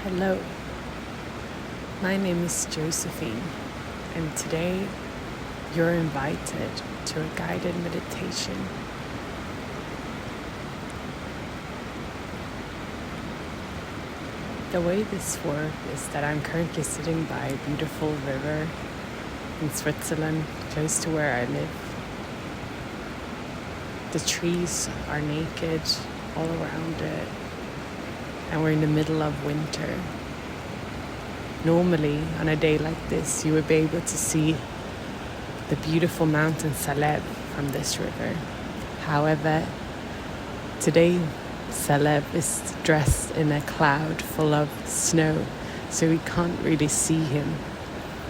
Hello, my name is Josephine, and today you're invited to a guided meditation. The way this works is that I'm currently sitting by a beautiful river in Switzerland, close to where I live. The trees are naked all around it, and we're in the middle of winter. Normally, on a day like this, you would be able to see the beautiful mountain Saleb from this river. However, today Saleb is dressed in a cloud full of snow, so we can't really see him.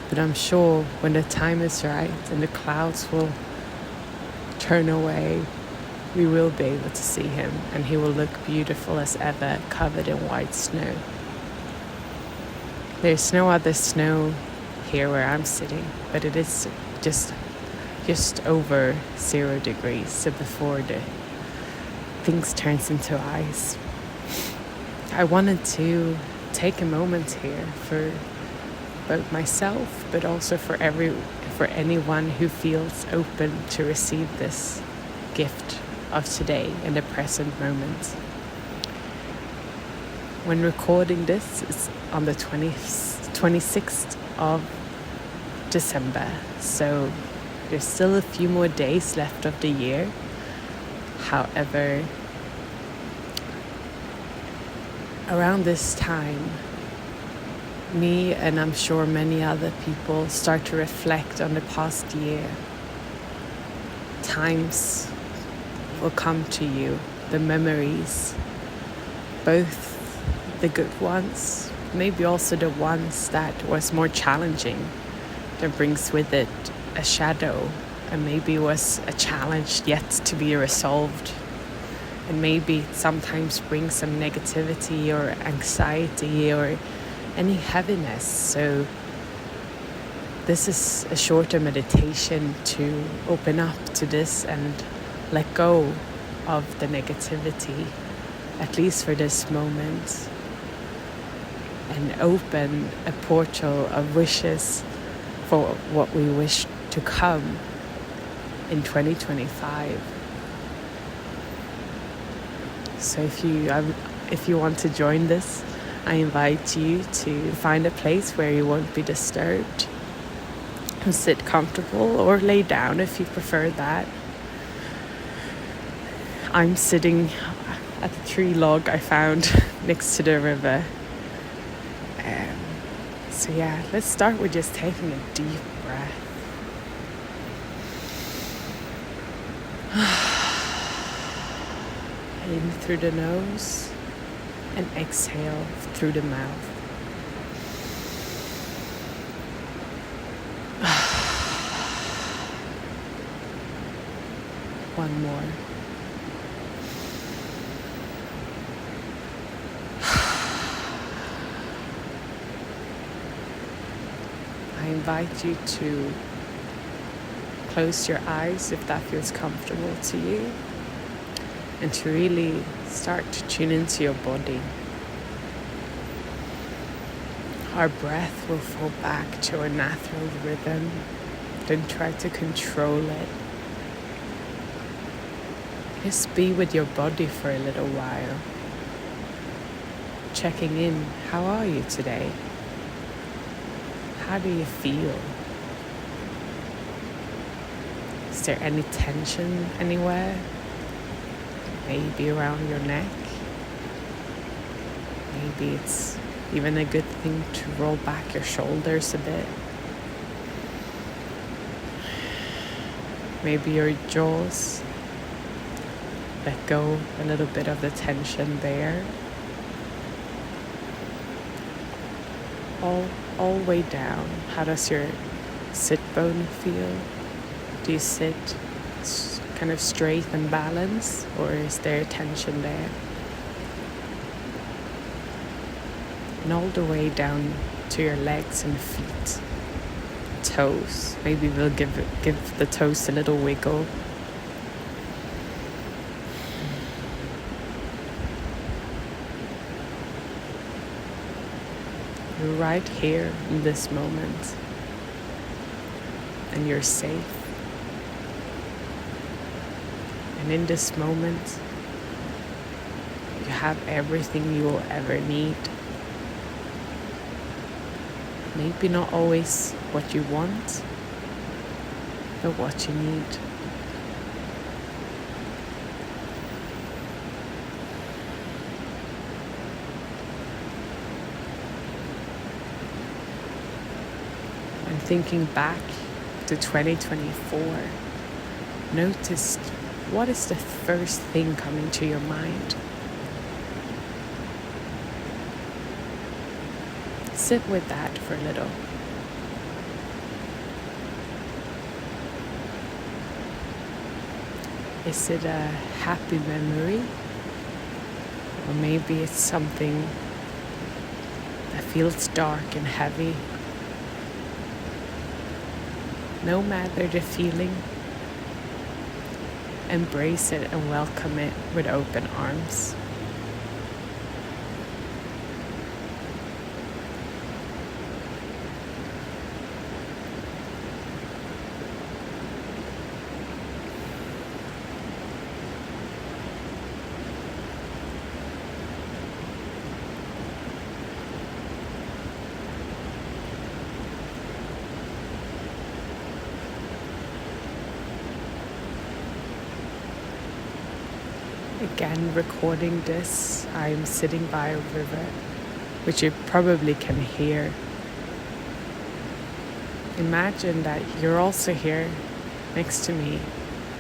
But I'm sure when the time is right and the clouds will turn away, we will be able to see him, and he will look beautiful as ever, covered in white snow. There's no other snow here where I'm sitting, but it is just over 0 degrees, so before the things turns into ice. I wanted to take a moment here for both myself, but also for anyone who feels open to receive this gift of today in the present moment. When recording this, it's on the 26th of December, so there's still a few more days left of the year. However, around this time, me and I'm sure many other people start to reflect on the past year. Times will come to you, the memories, both the good ones, maybe also the ones that was more challenging, that brings with it a shadow, and maybe was a challenge yet to be resolved, and maybe sometimes brings some negativity or anxiety or any heaviness. So this is a shorter meditation to open up to this and let go of the negativity, at least for this moment, and open a portal of wishes for what we wish to come in 2025. So if you want to join this, I invite you to find a place where you won't be disturbed, and sit comfortable or lay down if you prefer that. I'm sitting at the tree log I found next to the river. So yeah, let's start with just taking a deep breath. In through the nose and exhale through the mouth. One more. I invite you to close your eyes if that feels comfortable to you, and to really start to tune into your body. Our breath will fall back to a natural rhythm. Don't try to control it. Just be with your body for a little while. Checking in, how are you today? How do you feel? Is there any tension anywhere? Maybe around your neck? Maybe it's even a good thing to roll back your shoulders a bit. Maybe your jaws. Let go a little bit of the tension there. All the way down. How does your sit bone feel? Do you sit kind of straight and balanced, or is there tension there? And all the way down to your legs and feet, toes. Maybe we'll give the toes a little wiggle. You're right here in this moment, and you're safe. And in this moment, you have everything you will ever need. Maybe not always what you want, but what you need. And thinking back to 2024, notice what is the first thing coming to your mind. Sit with that for a little. Is it a happy memory? Or maybe it's something that feels dark and heavy? No matter the feeling, embrace it and welcome it with open arms. Again, recording this, I'm sitting by a river, which you probably can hear. Imagine that you're also here next to me,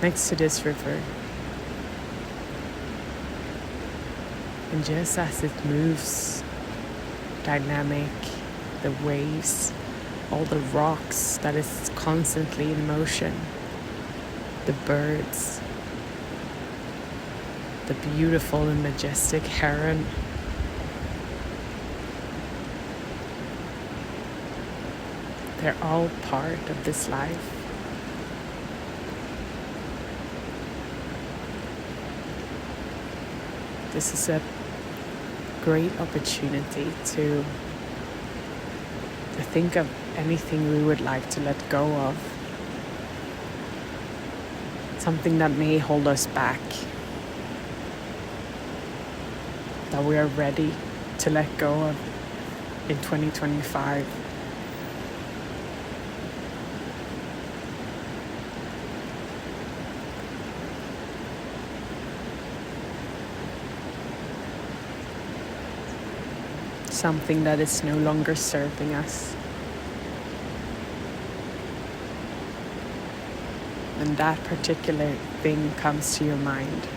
next to this river. And just as it moves, dynamic, the waves, all the rocks that is constantly in motion, the birds, the beautiful and majestic heron, they're all part of this life. This is a great opportunity to think of anything we would like to let go of, something that may hold us back, that we are ready to let go of in 2025. Something that is no longer serving us. And that particular thing comes to your mind.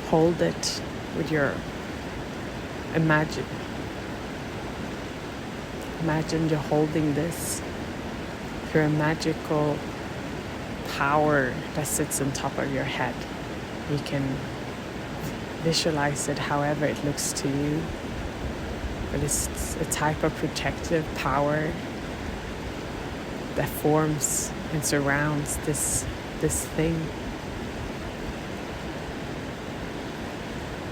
Hold it with your imagine you're holding this, your magical power that sits on top of your head. You can visualize it however it looks to you, but it's a type of protective power that forms and surrounds this thing.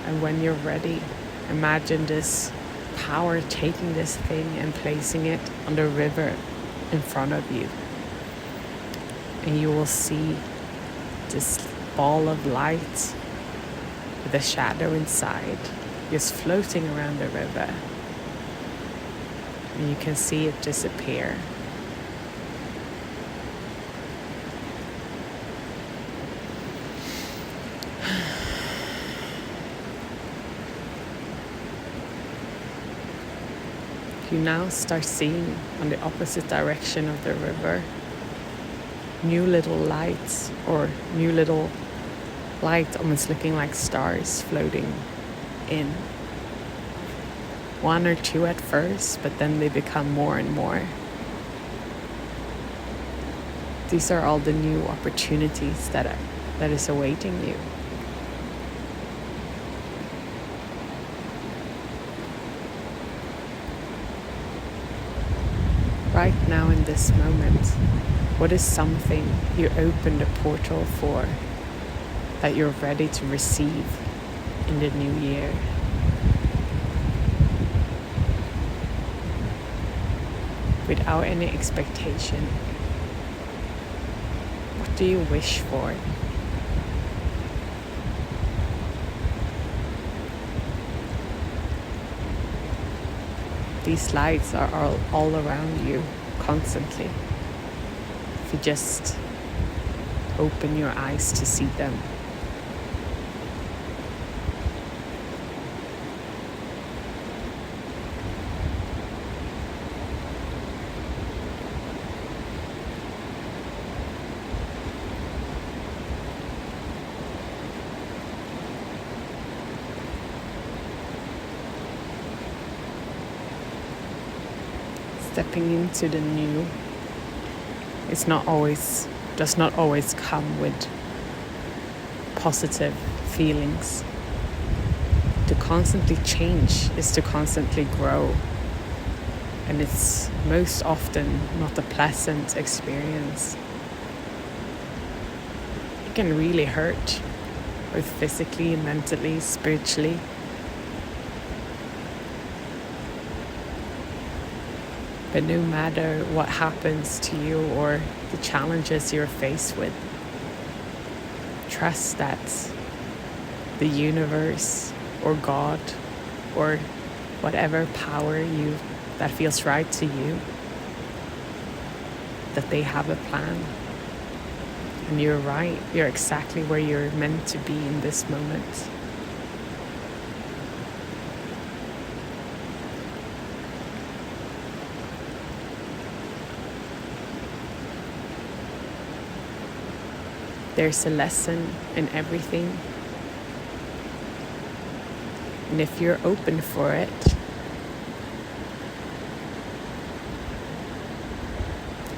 And when you're ready, imagine this power taking this thing and placing it on the river in front of you. And you will see this ball of light with a shadow inside just floating around the river. And you can see it disappear. You now start seeing on the opposite direction of the river new little lights, or new little lights almost looking like stars floating in. One or two at first, but then they become more and more. These are all the new opportunities that is awaiting you. Right now in this moment, what is something you opened a portal for that you're ready to receive in the new year. Without any expectation, what do you wish for? These lights are all around you constantly. If you just open your eyes to see them. Stepping into the new does not always come with positive feelings. To constantly change is to constantly grow, and it's most often not a pleasant experience. It can really hurt, both physically, mentally, spiritually. But no matter what happens to you or the challenges you're faced with, trust that the universe or God or whatever power that feels right to you, that they have a plan. And you're right, you're exactly where you're meant to be in this moment. There's a lesson in everything. And if you're open for it,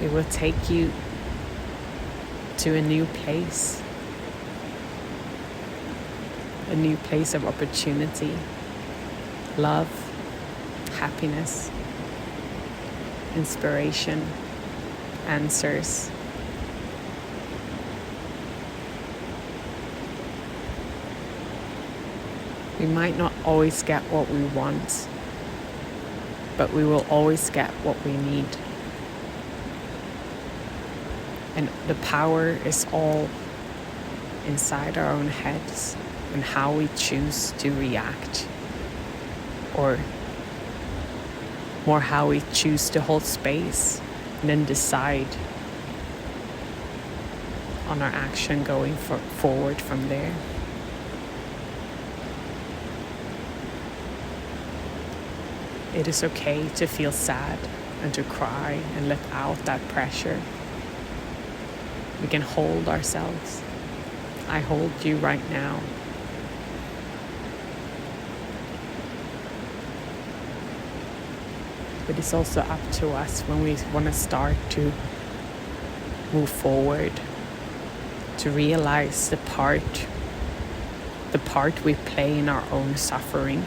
it will take you to a new place of opportunity, love, happiness, inspiration, answers. We might not always get what we want, but we will always get what we need. And the power is all inside our own heads and how we choose to react, or more how we choose to hold space and then decide on our action going forward from there. It is okay to feel sad and to cry and let out that pressure. We can hold ourselves. I hold you right now. But it's also up to us when we want to start to move forward, to realize the part we play in our own suffering.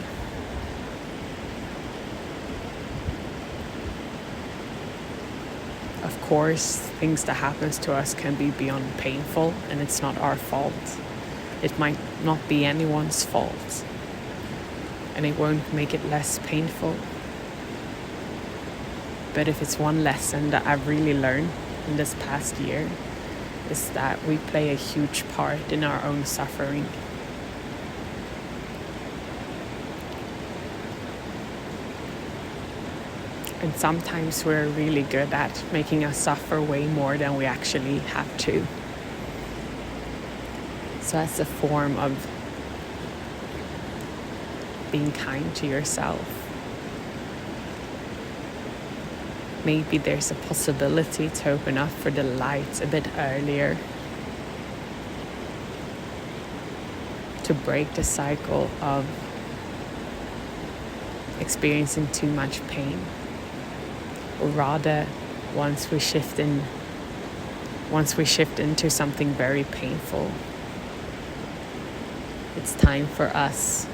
Of course, things that happens to us can be beyond painful, and it's not our fault. It might not be anyone's fault, and it won't make it less painful. But if it's one lesson that I've really learned in this past year, is that we play a huge part in our own suffering. And sometimes we're really good at making us suffer way more than we actually have to. So as a form of being kind to yourself, maybe there's a possibility to open up for the light a bit earlier, to break the cycle of experiencing too much pain. Or rather, once we shift into something very painful, it's time for us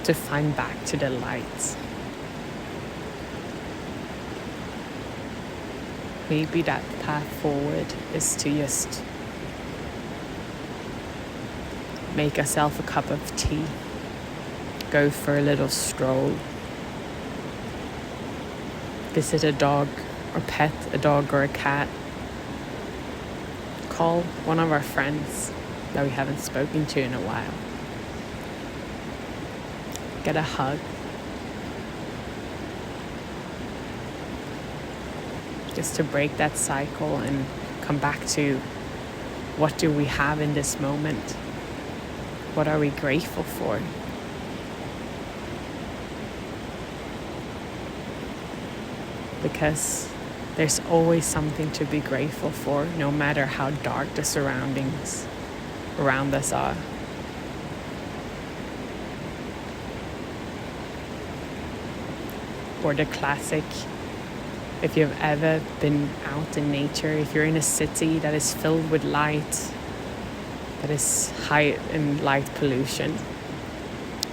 to find back to the light. Maybe that path forward is to just make yourself a cup of tea, go for a little stroll, visit a dog or pet a dog or a cat, call one of our friends that we haven't spoken to in a while, get a hug. Just to break that cycle and come back to what do we have in this moment? What are we grateful for? Because there's always something to be grateful for, no matter how dark the surroundings around us are. Or the classic, if you've ever been out in nature, if you're in a city that is filled with light, that is high in light pollution,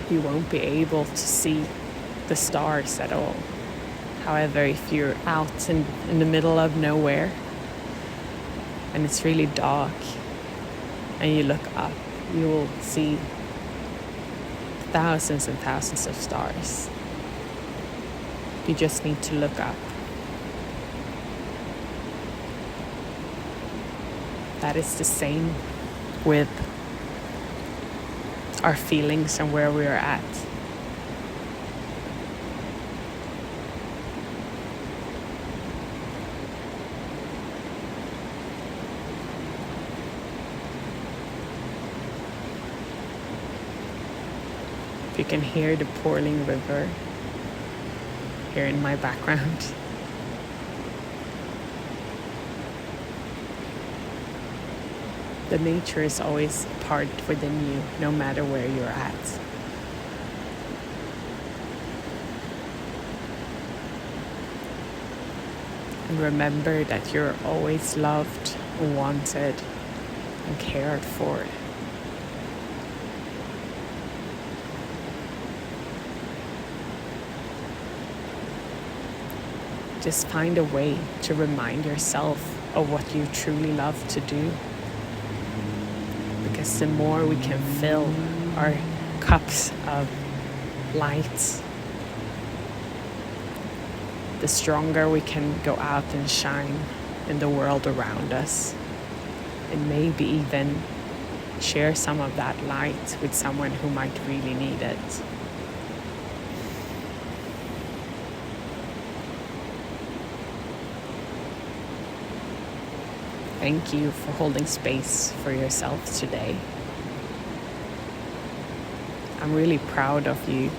you won't be able to see the stars at all. However, if you're out in the middle of nowhere and it's really dark and you look up, you will see thousands and thousands of stars. You just need to look up. That is the same with our feelings and where we are at. You can hear the pouring river here in my background. The nature is always a part within you, no matter where you're at. And remember that you're always loved, wanted, and cared for. Just find a way to remind yourself of what you truly love to do. Because the more we can fill our cups of light, the stronger we can go out and shine in the world around us. And maybe even share some of that light with someone who might really need it. Thank you for holding space for yourself today. I'm really proud of you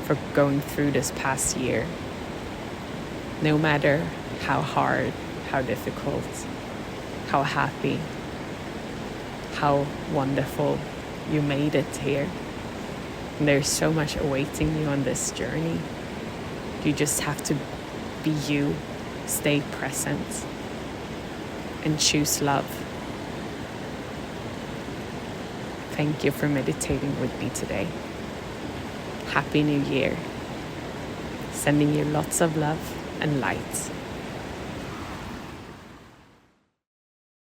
for going through this past year. No matter how hard, how difficult, how happy, how wonderful you made it here. And there's so much awaiting you on this journey. You just have to be you, stay present, and choose love. Thank you for meditating with me today. Happy New Year. Sending you lots of love and light.